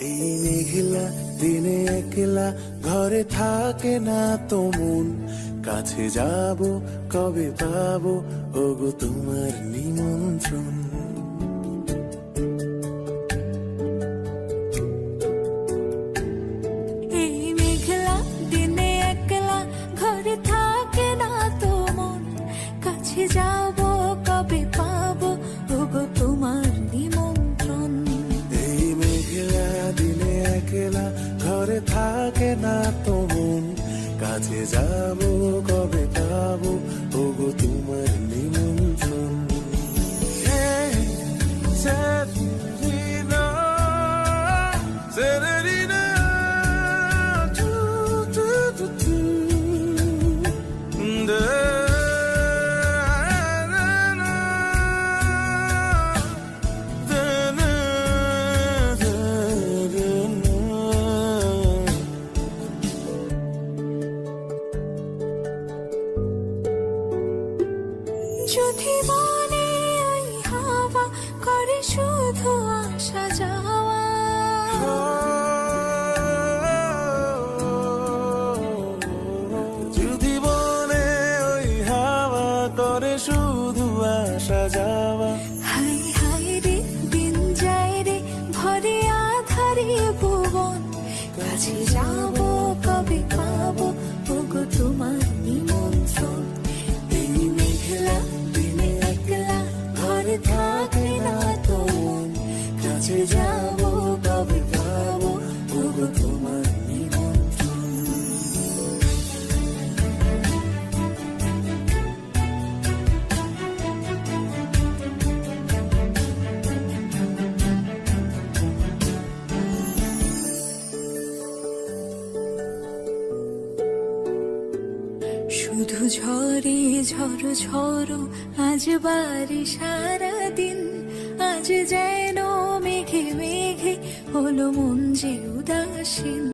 এই মেঘলা দিনে একলা ঘরে থাকে না তো মন, কাছে যাব কবে পাবো ওগো তোমার নিমন্ত্রণ। এই মেঘলা দিনে একলা ঘরে থাকে না তো মন, কাছে যাব কবে পাবো ওগো তোমার নিমন্ত্রণ। এই মেঘলা দিনে একলা ঘরে থাকে না তো মন, কাছে যাব কবে পাবো ওগো তোমার নিমন্ত্রণ। যদি মনে ওই হাওয়া করে শুধু আসা যাওয়া, যদি বলে ওই হাওয়া করে শুধু আসা যাওয়া, হাই হাই রে দিন যায় রে ভরে আধারে ভুবন, কাছে যাব কবে পাবো ওগো তোমার নিমন্ত্রণ। এই মেঘলা দিনে একলা ঘরে থাকে না তো মন, কাছে যাব কবে পাবো ওগো তোমার নিমন্ত্রণ। শুধু ঝরে ঝড় ঝড় আজ বাড়ি সারাদিন, আজ যেন মেঘে মেঘে হলো মন যে উদাসীন।